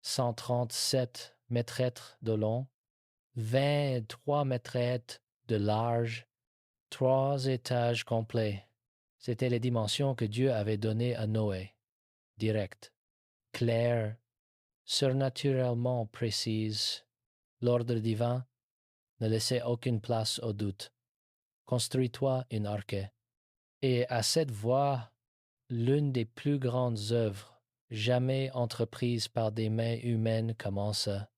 137 mètres de long, 23 mètres de large, 3 étages complets. C'étaient les dimensions que Dieu avait données à Noé. Directes, claires, surnaturellement précises. L'ordre divin ne laissait aucune place au doute. Construis-toi une arche. Et à cette voie, l'une des plus grandes œuvres jamais entreprises par des mains humaines commença.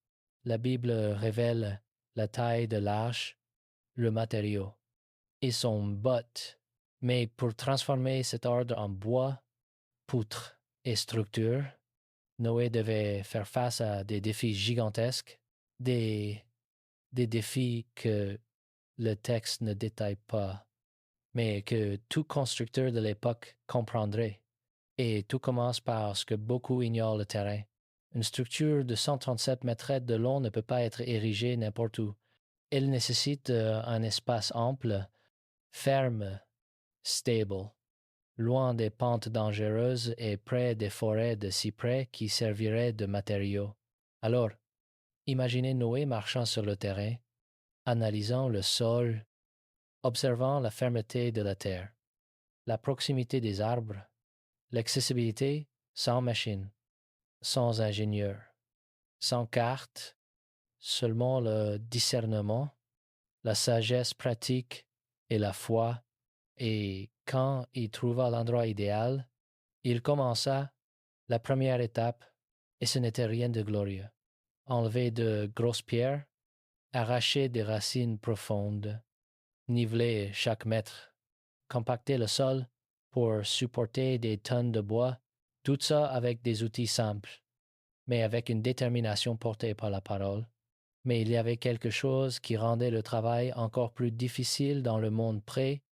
La Bible révèle la taille de l'arche, le matériau et son but. Mais pour transformer cet ordre en bois, poutres et structures, Noé devait faire face à des défis gigantesques, des défis que le texte ne détaille pas, mais que tout constructeur de l'époque comprendrait. Et tout commence par ce que beaucoup ignorent le terrain. Une structure de 137 mètres de long ne peut pas être érigée n'importe où. Elle nécessite un espace ample, ferme, stable, loin des pentes dangereuses et près des forêts de cyprès qui serviraient de matériaux. Alors, imaginez Noé marchant sur le terrain, analysant le sol, observant la fermeté de la terre, la proximité des arbres, l'accessibilité sans machine, sans ingénieur, sans carte, seulement le discernement, la sagesse pratique et la foi. Et quand il trouva l'endroit idéal, il commença la première étape, et ce n'était rien de glorieux. Enlever de grosses pierres, arracher des racines profondes, niveler chaque mètre, compacter le sol pour supporter des tonnes de bois, tout ça avec des outils simples, mais avec une détermination portée par la parole. Mais il y avait quelque chose qui rendait le travail encore plus difficile dans le monde près,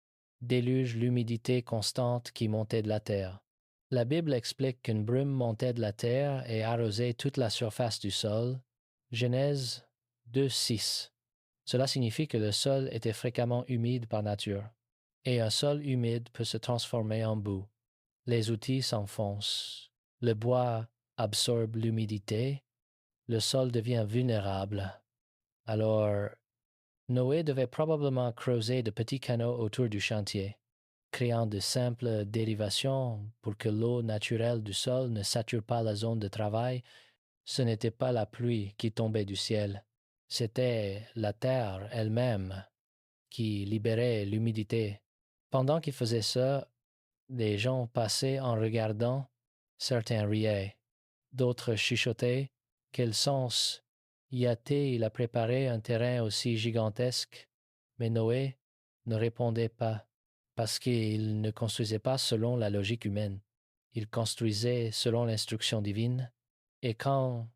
déluge l'humidité constante qui montait de la terre. La Bible explique qu'une brume montait de la terre et arrosait toute la surface du sol. Genèse 2:6. Cela signifie que le sol était fréquemment humide par nature. Et un sol humide peut se transformer en boue. Les outils s'enfoncent. Le bois absorbe l'humidité. Le sol devient vulnérable. Alors, Noé devait probablement creuser de petits canaux autour du chantier, créant de simples dérivations pour que l'eau naturelle du sol ne sature pas la zone de travail. Ce n'était pas la pluie qui tombait du ciel, c'était la terre elle-même qui libérait l'humidité. Pendant qu'il faisait ça, des gens passaient en regardant, certains riaient, d'autres chuchotaient. Quel sens y a-t-il à préparer un terrain aussi gigantesque? Mais Noé ne répondait pas, parce qu'il ne construisait pas selon la logique humaine. Il construisait selon l'instruction divine, et quand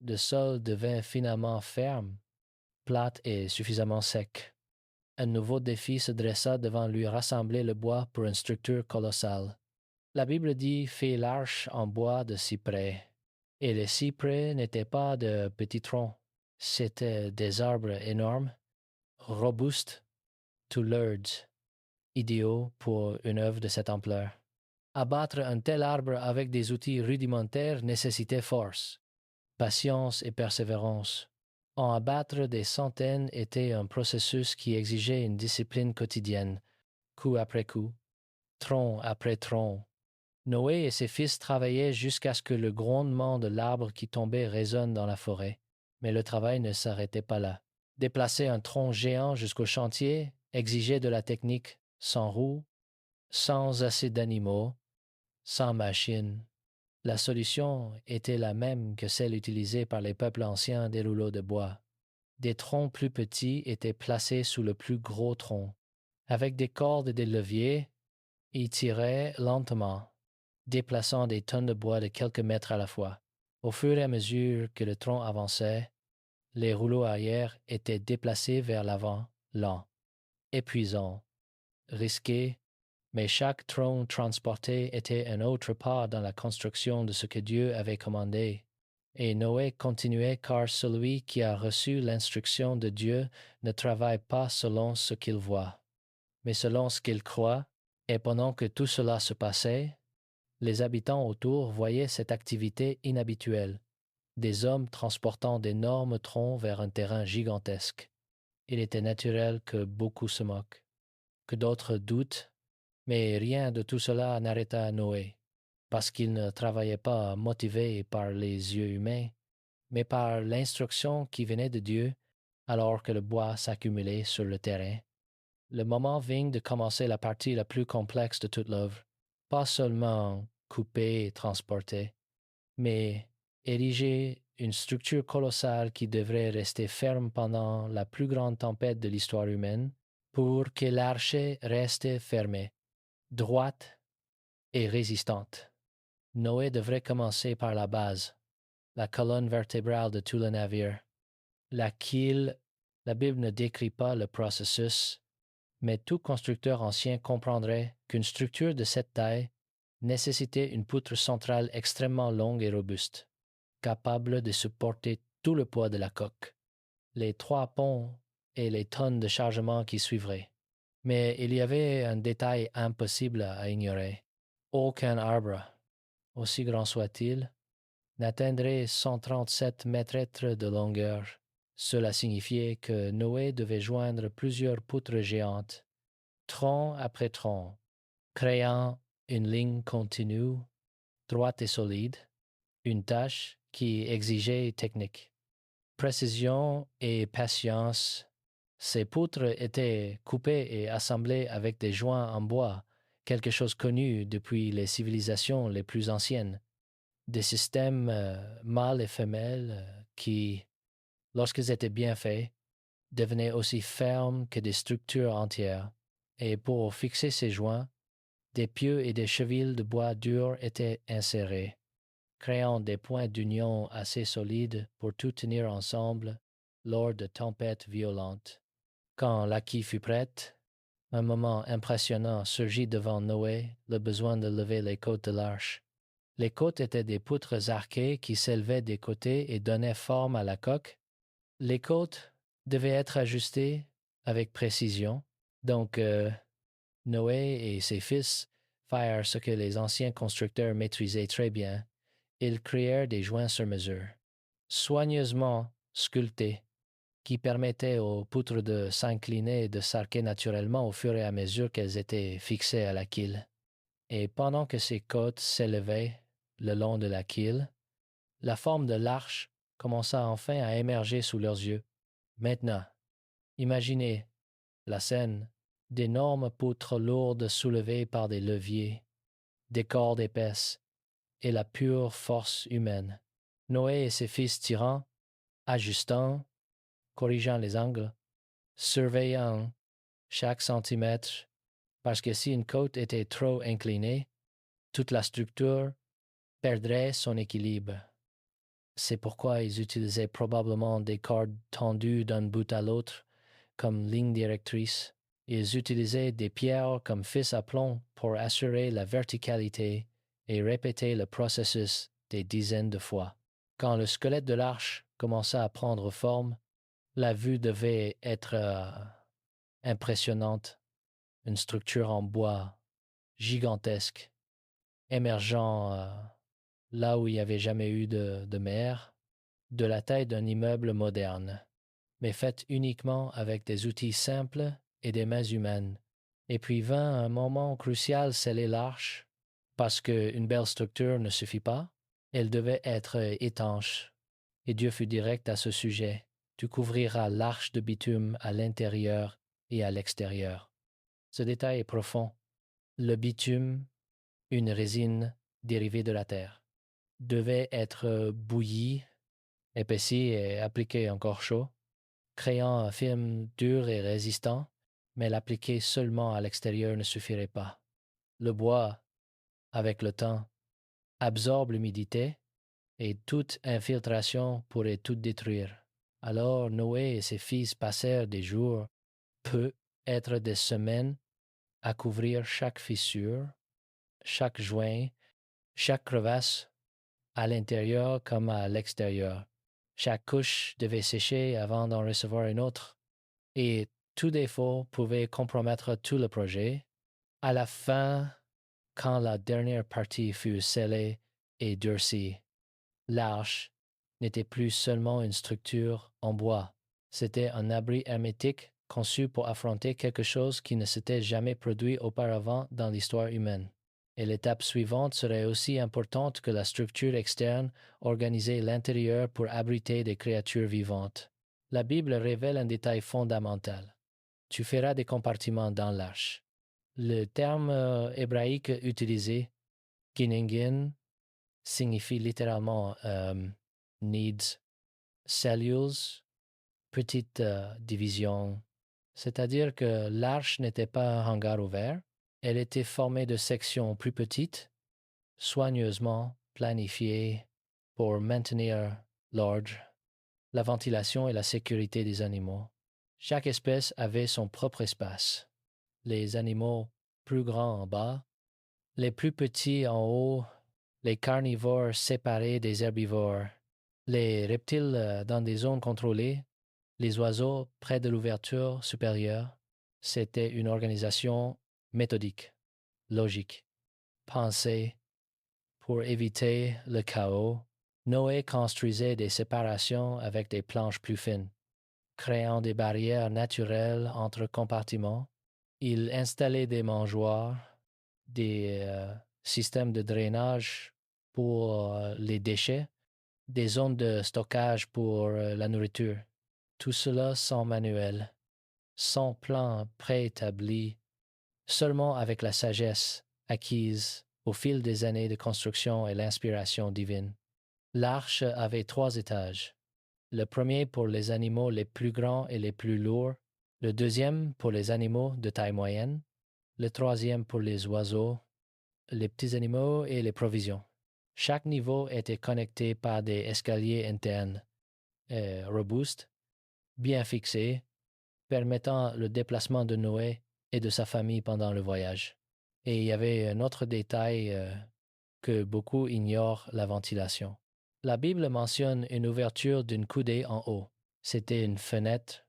le sol devint finalement ferme, plate et suffisamment sec, un nouveau défi se dressa devant lui: rassembler le bois pour une structure colossale. La Bible dit: fais l'arche en bois de cyprès. Et les cyprès n'étaient pas de petits troncs, c'étaient des arbres énormes, robustes, to lourds, idéaux pour une œuvre de cette ampleur. Abattre un tel arbre avec des outils rudimentaires nécessitait force, patience et persévérance. En abattre des centaines était un processus qui exigeait une discipline quotidienne, coup après coup, tronc après tronc. Noé et ses fils travaillaient jusqu'à ce que le grondement de l'arbre qui tombait résonne dans la forêt. Mais le travail ne s'arrêtait pas là. Déplacer un tronc géant jusqu'au chantier exigeait de la technique, sans roues, sans assez d'animaux, sans machines. La solution était la même que celle utilisée par les peuples anciens des rouleaux de bois. Des troncs plus petits étaient placés sous le plus gros tronc. Avec des cordes et des leviers, ils tiraient lentement, déplaçant des tonnes de bois de quelques mètres à la fois. Au fur et à mesure que le tronc avançait, les rouleaux arrière étaient déplacés vers l'avant, lents, épuisants, risqués, mais chaque tronc transporté était un autre pas dans la construction de ce que Dieu avait commandé. Et Noé continuait, car celui qui a reçu l'instruction de Dieu ne travaille pas selon ce qu'il voit, mais selon ce qu'il croit. Et pendant que tout cela se passait, les habitants autour voyaient cette activité inhabituelle, des hommes transportant d'énormes troncs vers un terrain gigantesque. Il était naturel que beaucoup se moquent, que d'autres doutent, mais rien de tout cela n'arrêta Noé, parce qu'il ne travaillait pas motivé par les yeux humains, mais par l'instruction qui venait de Dieu alors que le bois s'accumulait sur le terrain. Le moment vint de commencer la partie la plus complexe de toute l'œuvre, pas seulement couper et transporter, mais ériger une structure colossale qui devrait rester ferme pendant la plus grande tempête de l'histoire humaine pour que l'arche reste fermée, droite et résistante. Noé devrait commencer par la base, la colonne vertébrale de tout le navire. La quille, la Bible ne décrit pas le processus, mais tout constructeur ancien comprendrait qu'une structure de cette taille nécessitait une poutre centrale extrêmement longue et robuste, capable de supporter tout le poids de la coque, les 3 ponts et les tonnes de chargement qui suivraient. Mais il y avait un détail impossible à ignorer. Aucun arbre, aussi grand soit-il, n'atteindrait 137 mètres de longueur. Cela signifiait que Noé devait joindre plusieurs poutres géantes, tronc après tronc, créant une ligne continue, droite et solide, une tâche qui exigeait technique, précision et patience. Ces poutres étaient coupées et assemblées avec des joints en bois, quelque chose connu depuis les civilisations les plus anciennes, des systèmes mâles et femelles qui, lorsqu'ils étaient bien faits, devenaient aussi fermes que des structures entières. Et pour fixer ces joints, des pieux et des chevilles de bois dur étaient insérés, créant des points d'union assez solides pour tout tenir ensemble lors de tempêtes violentes. Quand l'acquis fut prête, un moment impressionnant surgit devant Noé, le besoin de lever les côtes de l'arche. Les côtes étaient des poutres arquées qui s'élevaient des côtés et donnaient forme à la coque. Les côtes devaient être ajustées avec précision, donc Noé et ses fils firent ce que les anciens constructeurs maîtrisaient très bien. Ils créèrent des joints sur mesure, soigneusement sculptés, qui permettaient aux poutres de s'incliner et de s'arquer naturellement au fur et à mesure qu'elles étaient fixées à la quille. Et pendant que ces côtes s'élevaient le long de la quille, la forme de l'arche commença enfin à émerger sous leurs yeux. Maintenant, imaginez la scène, d'énormes poutres lourdes soulevées par des leviers, des cordes épaisses et la pure force humaine. Noé et ses fils tirant, ajustant, corrigeant les angles, surveillant chaque centimètre, parce que si une côte était trop inclinée, toute la structure perdrait son équilibre. C'est pourquoi ils utilisaient probablement des cordes tendues d'un bout à l'autre comme ligne directrice. Ils utilisaient des pierres comme fils à plomb pour assurer la verticalité et répéter le processus des dizaines de fois. Quand le squelette de l'arche commença à prendre forme, la vue devait être impressionnante. Une structure en bois gigantesque, émergeant là où il n'y avait jamais eu de mer, de la taille d'un immeuble moderne, mais faite uniquement avec des outils simples et des mains humaines. Et puis vint un moment crucial sceller l'arche, parce qu'une belle structure ne suffit pas, elle devait être étanche. Et Dieu fut direct à ce sujet. Tu couvriras l'arche de bitume à l'intérieur et à l'extérieur. Ce détail est profond. Le bitume, une résine dérivée de la terre, devait être bouilli, épaissi et appliqué encore chaud, créant un film dur et résistant, mais l'appliquer seulement à l'extérieur ne suffirait pas. Le bois, avec le temps, absorbe l'humidité et toute infiltration pourrait tout détruire. Alors Noé et ses fils passèrent des jours, peut-être des semaines, à couvrir chaque fissure, chaque joint, chaque crevasse, à l'intérieur comme à l'extérieur. Chaque couche devait sécher avant d'en recevoir une autre, et tout défaut pouvait compromettre tout le projet. À la fin, quand la dernière partie fut scellée et durcie, l'arche n'était plus seulement une structure en bois, c'était un abri hermétique conçu pour affronter quelque chose qui ne s'était jamais produit auparavant dans l'histoire humaine. Et l'étape suivante serait aussi importante que la structure externe, organiser l'intérieur pour abriter des créatures vivantes. La Bible révèle un détail fondamental. Tu feras des compartiments dans l'arche. Le terme hébraïque utilisé, kinningen, signifie littéralement needs, cellules, petite division. C'est-à-dire que l'arche n'était pas un hangar ouvert, elle était formée de sections plus petites, soigneusement planifiées pour maintenir l'ordre, la ventilation et la sécurité des animaux. Chaque espèce avait son propre espace. Les animaux plus grands en bas, les plus petits en haut, les carnivores séparés des herbivores, les reptiles dans des zones contrôlées, les oiseaux près de l'ouverture supérieure. C'était une organisation méthodique, logique, pensée pour éviter le chaos. Noé construisait des séparations avec des planches plus fines, créant des barrières naturelles entre compartiments. Il installait des mangeoires, des systèmes de drainage pour les déchets, des zones de stockage pour la nourriture. Tout cela sans manuel, sans plan préétabli, seulement avec la sagesse acquise au fil des années de construction et l'inspiration divine. L'arche avait 3 étages. Le premier pour les animaux les plus grands et les plus lourds, le deuxième pour les animaux de taille moyenne, le troisième pour les oiseaux, les petits animaux et les provisions. Chaque niveau était connecté par des escaliers internes, robustes, bien fixés, permettant le déplacement de Noé et de sa famille pendant le voyage. Et il y avait un autre détail que beaucoup ignorent, la ventilation. La Bible mentionne une ouverture d'une coudée en haut. C'était une fenêtre,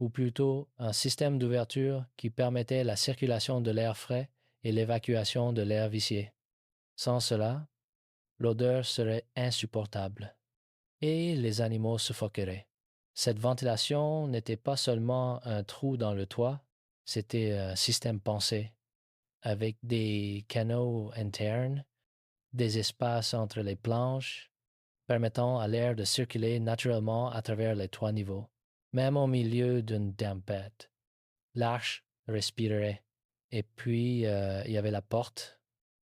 ou plutôt un système d'ouverture qui permettait la circulation de l'air frais et l'évacuation de l'air vicié. Sans cela, l'odeur serait insupportable et les animaux suffoqueraient. Cette ventilation n'était pas seulement un trou dans le toit, c'était un système pensé, avec des canaux internes, des espaces entre les planches, permettant à l'air de circuler naturellement à travers les 3 niveaux. Même au milieu d'une tempête, l'arche respirerait. Et puis, il y avait la porte,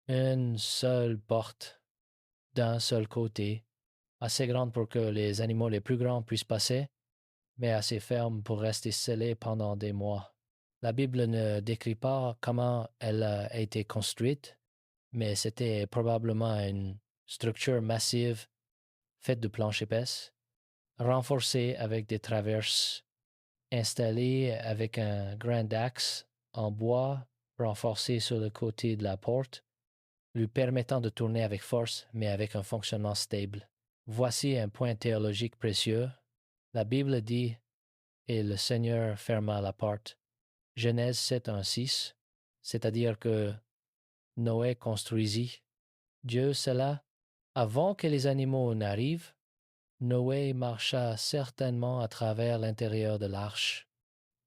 une seule porte, d'un seul côté, assez grande pour que les animaux les plus grands puissent passer, mais assez ferme pour rester scellée pendant des mois. La Bible ne décrit pas comment elle a été construite, mais c'était probablement une structure massive faite de planches épaisses, renforcée avec des traverses, installée avec un grand axe en bois renforcé sur le côté de la porte, lui permettant de tourner avec force, mais avec un fonctionnement stable. Voici un point théologique précieux. La Bible dit « Et le Seigneur ferma la porte ». Genèse 7, 1, 6, c'est-à-dire que Noé construisit. Dieu cela, avant que les animaux n'arrivent, Noé marcha certainement à travers l'intérieur de l'arche,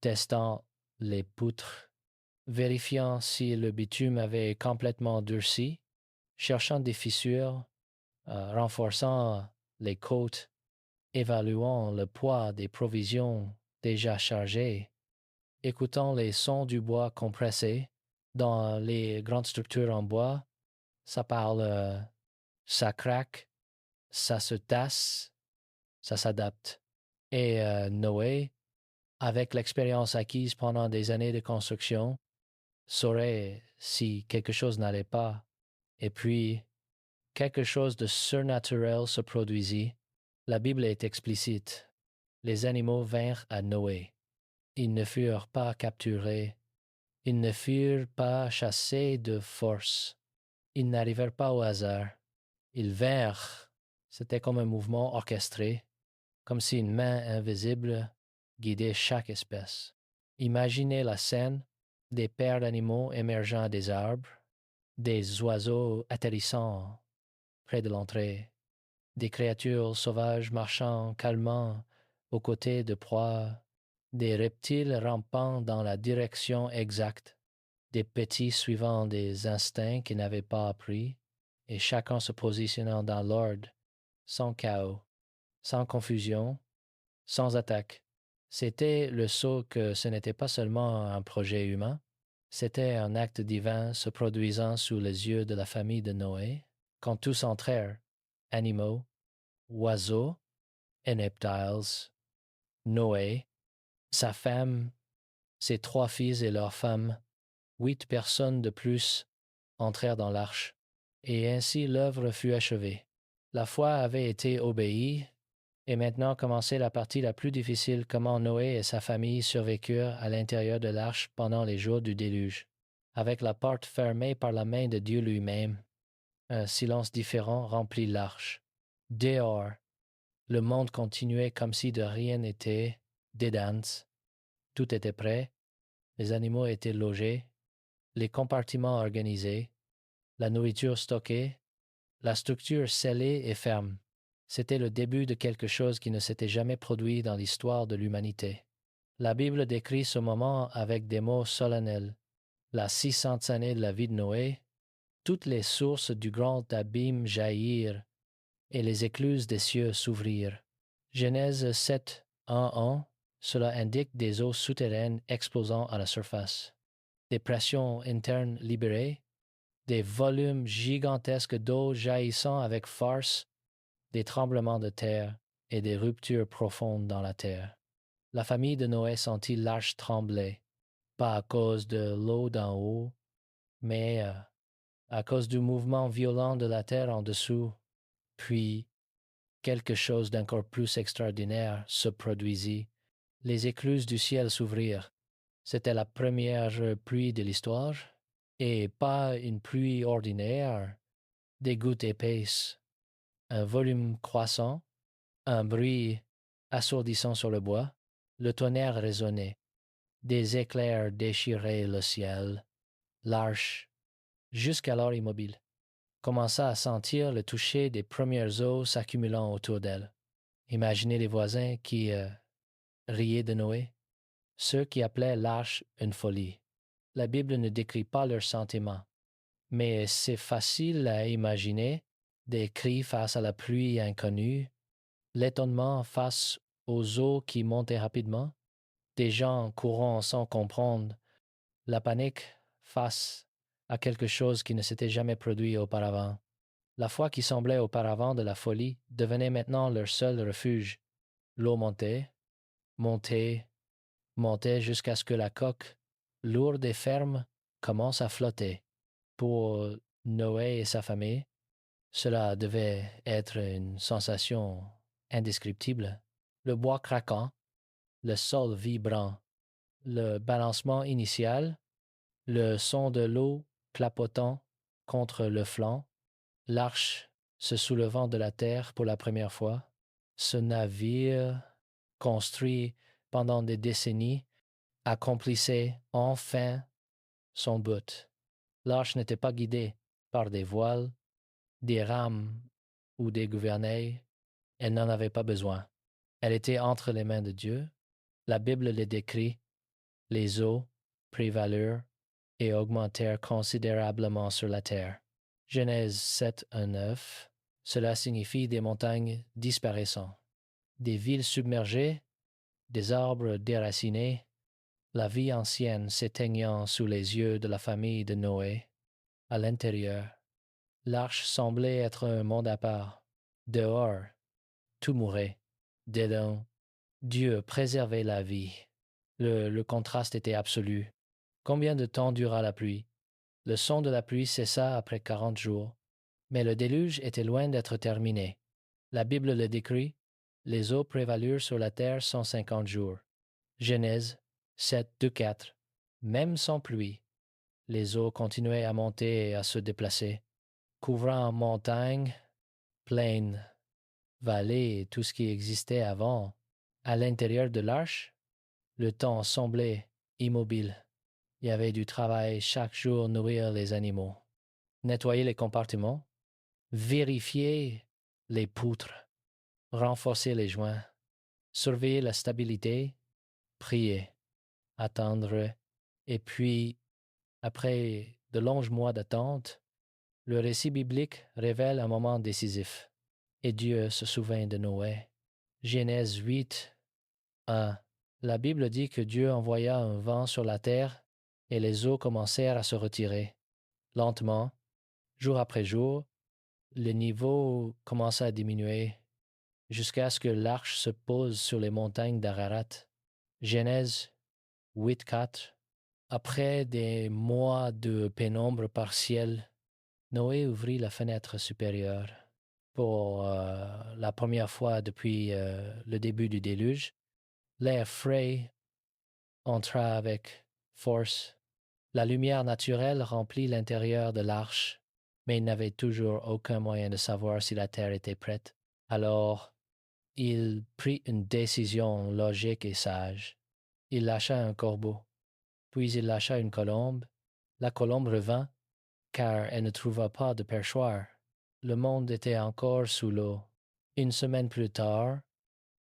testant les poutres, vérifiant si le bitume avait complètement durci, cherchant des fissures, renforçant les côtes, évaluant le poids des provisions déjà chargées, écoutant les sons du bois compressé. Dans les grandes structures en bois, ça parle, ça craque, ça se tasse, ça s'adapte. Et Noé, avec l'expérience acquise pendant des années de construction, saurait si quelque chose n'allait pas. Et puis, quelque chose de surnaturel se produisit. La Bible est explicite. Les animaux vinrent à Noé. Ils ne furent pas capturés. Ils ne furent pas chassés de force. Ils n'arrivèrent pas au hasard. Ils vinrent. C'était comme un mouvement orchestré, comme si une main invisible guidait chaque espèce. Imaginez la scène, des paires d'animaux émergeant des arbres, des oiseaux atterrissant près de l'entrée, des créatures sauvages marchant calmement aux côtés de proies, des reptiles rampant dans la direction exacte, des petits suivant des instincts qu'ils n'avaient pas appris, et chacun se positionnant dans l'ordre, sans chaos, sans confusion, sans attaque. C'était le saut que ce n'était pas seulement un projet humain, c'était un acte divin se produisant sous les yeux de la famille de Noé, quand tous entrèrent, animaux, oiseaux et reptiles, Noé, sa femme, ses 3 fils et leurs femmes, 8 personnes de plus entrèrent dans l'arche, et ainsi l'œuvre fut achevée. La foi avait été obéie, et maintenant commençait la partie la plus difficile, comment Noé et sa famille survécurent à l'intérieur de l'arche pendant les jours du déluge. Avec la porte fermée par la main de Dieu lui-même, un silence différent remplit l'arche. Dehors, le monde continuait comme si de rien n'était, dédans. Tout était prêt, les animaux étaient logés, les compartiments organisés, la nourriture stockée, la structure scellée et ferme. C'était le début de quelque chose qui ne s'était jamais produit dans l'histoire de l'humanité. La Bible décrit ce moment avec des mots solennels. La 600e année de la vie de Noé, toutes les sources du grand abîme jaillirent et les écluses des cieux s'ouvrirent. Genèse 7, 1, cela indique des eaux souterraines explosant à la surface, des pressions internes libérées, des volumes gigantesques d'eau jaillissant avec force, des tremblements de terre et des ruptures profondes dans la terre. La famille de Noé sentit l'arche trembler, pas à cause de l'eau d'en haut, mais à cause du mouvement violent de la terre en dessous. Puis, quelque chose d'encore plus extraordinaire se produisit. Les écluses du ciel s'ouvrirent. C'était la première pluie de l'histoire, et pas une pluie ordinaire, des gouttes épaisses, un volume croissant, un bruit assourdissant sur le bois, le tonnerre résonnait, des éclairs déchiraient le ciel. L'arche, jusqu'alors immobile, commença à sentir le toucher des premières eaux s'accumulant autour d'elle. Imaginez les voisins qui riaient de Noé, ceux qui appelaient l'arche une folie. La Bible ne décrit pas leurs sentiments, mais c'est facile à imaginer des cris face à la pluie inconnue, l'étonnement face aux eaux qui montaient rapidement, des gens courant sans comprendre, la panique face à quelque chose qui ne s'était jamais produit auparavant. La foi qui semblait auparavant de la folie devenait maintenant leur seul refuge. L'eau montait, montait, montait jusqu'à ce que la coque, lourde et ferme, commence à flotter. Pour Noé et sa famille, cela devait être une sensation indescriptible. Le bois craquant, le sol vibrant, le balancement initial, le son de l'eau clapotant contre le flanc, l'arche se soulevant de la terre pour la première fois, ce navire, construit pendant des décennies, accomplissait enfin son but. L'arche n'était pas guidée par des voiles, des rames ou des gouvernails. Elle n'en avait pas besoin. Elle était entre les mains de Dieu. La Bible les décrit. Les eaux prévalurent et augmentèrent considérablement sur la terre. Genèse 7, 1, 9. Cela signifie des montagnes disparaissant, des villes submergées, des arbres déracinés, la vie ancienne s'éteignant sous les yeux de la famille de Noé. À l'intérieur, l'arche semblait être un monde à part. Dehors, tout mourait. Dedans, Dieu préservait la vie. Le contraste était absolu. Combien de temps dura la pluie? Le son de la pluie cessa après 40 jours, mais le déluge était loin d'être terminé. La Bible le décrit, les eaux prévalurent sur la terre 150 jours. Genèse 7, 2, 4. Même sans pluie, les eaux continuaient à monter et à se déplacer, couvrant montagnes, plaines, vallées et tout ce qui existait avant. À l'intérieur de l'arche, le temps semblait immobile. Il y avait du travail chaque jour, nourrir les animaux, nettoyer les compartiments, vérifier les poutres, renforcer les joints, surveiller la stabilité, prier, attendre, et puis, après de longs mois d'attente, le récit biblique révèle un moment décisif. Et Dieu se souvint de Noé. Genèse 8, 1. La Bible dit que Dieu envoya un vent sur la terre et les eaux commencèrent à se retirer. Lentement, jour après jour, le niveau commença à diminuer jusqu'à ce que l'arche se pose sur les montagnes d'Ararat. Genèse 8, 4. Après des mois de pénombre partielle, Noé ouvrit la fenêtre supérieure. Pour la première fois depuis le début du déluge, l'air frais entra avec force. La lumière naturelle remplit l'intérieur de l'arche, mais il n'avait toujours aucun moyen de savoir si la terre était prête. Alors, il prit une décision logique et sage. Il lâcha un corbeau, puis il lâcha une colombe. La colombe revint, car elle ne trouva pas de perchoir. Le monde était encore sous l'eau. Une semaine plus tard,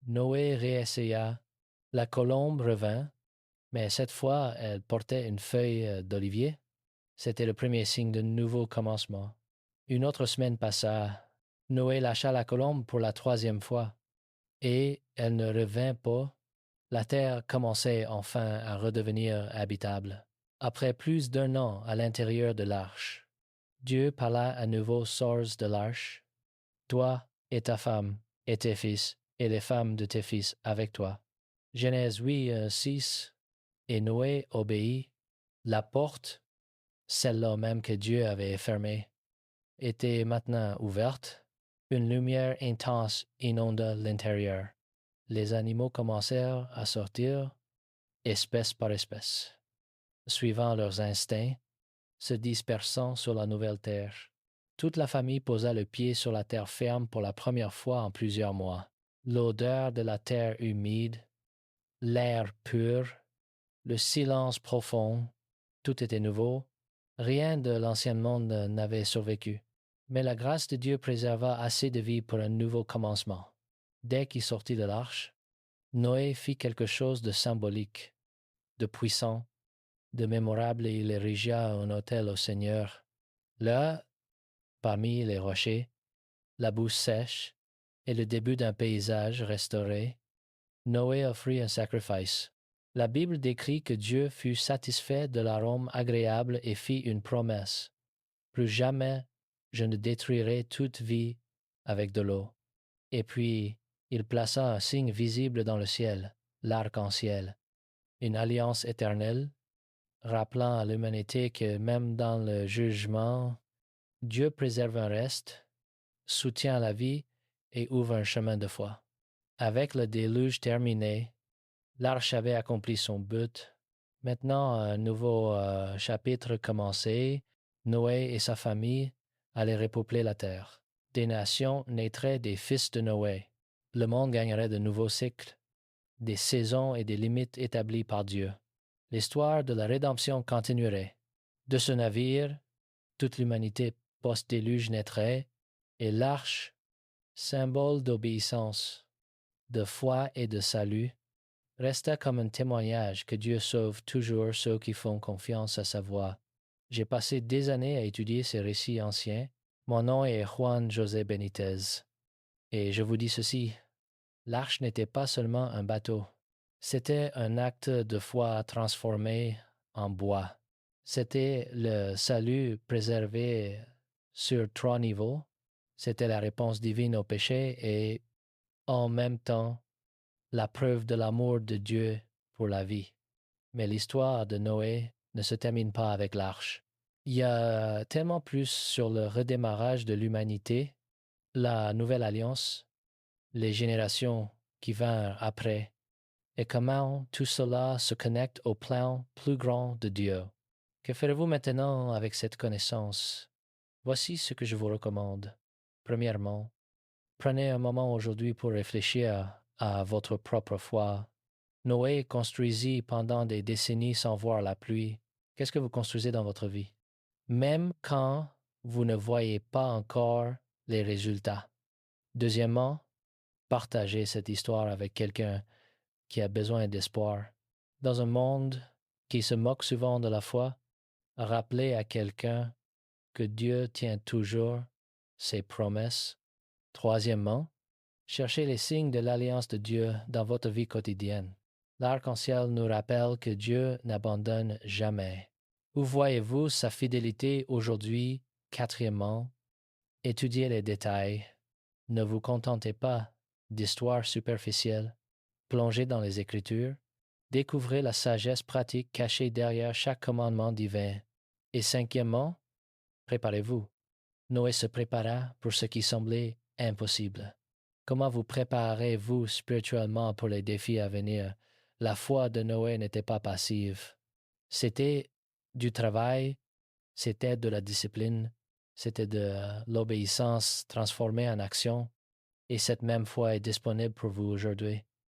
Noé réessaya. La colombe revint, mais cette fois elle portait une feuille d'olivier. C'était le premier signe de nouveau commencement. Une autre semaine passa. Noé lâcha la colombe pour la troisième fois, et elle ne revint pas. La terre commençait enfin à redevenir habitable. Après plus d'un an à l'intérieur de l'arche, Dieu parla à nouveau source de l'arche. Toi et ta femme et tes fils et les femmes de tes fils avec toi. Genèse 8, 6. Et Noé obéit. La porte, celle-là même que Dieu avait fermée, était maintenant ouverte. Une lumière intense inonda l'intérieur. Les animaux commencèrent à sortir, espèce par espèce, suivant leurs instincts, se dispersant sur la nouvelle terre. Toute la famille posa le pied sur la terre ferme pour la première fois en plusieurs mois. L'odeur de la terre humide, l'air pur, le silence profond, tout était nouveau. Rien de l'ancien monde n'avait survécu. Mais la grâce de Dieu préserva assez de vie pour un nouveau commencement. Dès qu'il sortit de l'arche, Noé fit quelque chose de symbolique, de puissant, de mémorable et il érigea un autel au Seigneur. Là, parmi les rochers, la boue sèche et le début d'un paysage restauré, Noé offrit un sacrifice. La Bible décrit que Dieu fut satisfait de l'arôme agréable et fit une promesse. Plus jamais je ne détruirai toute vie avec de l'eau. Et puis, il plaça un signe visible dans le ciel, l'arc-en-ciel, une alliance éternelle, rappelant à l'humanité que même dans le jugement, Dieu préserve un reste, soutient la vie et ouvre un chemin de foi. Avec le déluge terminé, l'arche avait accompli son but. Maintenant, un nouveau chapitre commençait. Noé et sa famille allaient repeupler la terre. Des nations naîtraient des fils de Noé. Le monde gagnerait de nouveaux cycles, des saisons et des limites établies par Dieu. L'histoire de la rédemption continuerait. De ce navire, toute l'humanité post-déluge naîtrait, et l'arche, symbole d'obéissance, de foi et de salut, resta comme un témoignage que Dieu sauve toujours ceux qui font confiance à sa voix. J'ai passé des années à étudier ces récits anciens. Mon nom est Juan José Benitez. Et je vous dis ceci, l'arche n'était pas seulement un bateau. C'était un acte de foi transformé en bois. C'était le salut préservé sur 3 niveaux. C'était la réponse divine au péché et, en même temps, la preuve de l'amour de Dieu pour la vie. Mais l'histoire de Noé ne se termine pas avec l'arche. Il y a tellement plus sur le redémarrage de l'humanité, la nouvelle alliance, les générations qui vinrent après, et comment tout cela se connecte au plan plus grand de Dieu. Que ferez-vous maintenant avec cette connaissance? Voici ce que je vous recommande. Premièrement, prenez un moment aujourd'hui pour réfléchir à votre propre foi. Noé construisit pendant des décennies sans voir la pluie. Qu'est-ce que vous construisez dans votre vie? Même quand vous ne voyez pas encore les résultats. Deuxièmement, partagez cette histoire avec quelqu'un qui a besoin d'espoir. Dans un monde qui se moque souvent de la foi, rappelez à quelqu'un que Dieu tient toujours ses promesses. Troisièmement, cherchez les signes de l'alliance de Dieu dans votre vie quotidienne. L'arc-en-ciel nous rappelle que Dieu n'abandonne jamais. Où voyez-vous sa fidélité aujourd'hui? Quatrièmement, étudiez les détails. Ne vous contentez pas d'histoires superficielles. Plongez dans les Écritures. Découvrez la sagesse pratique cachée derrière chaque commandement divin. Et cinquièmement, préparez-vous. Noé se prépara pour ce qui semblait impossible. Comment vous préparez-vous spirituellement pour les défis à venir? La foi de Noé n'était pas passive. C'était du travail, c'était de la discipline, c'était de l'obéissance transformée en action. Et cette même foi est disponible pour vous aujourd'hui.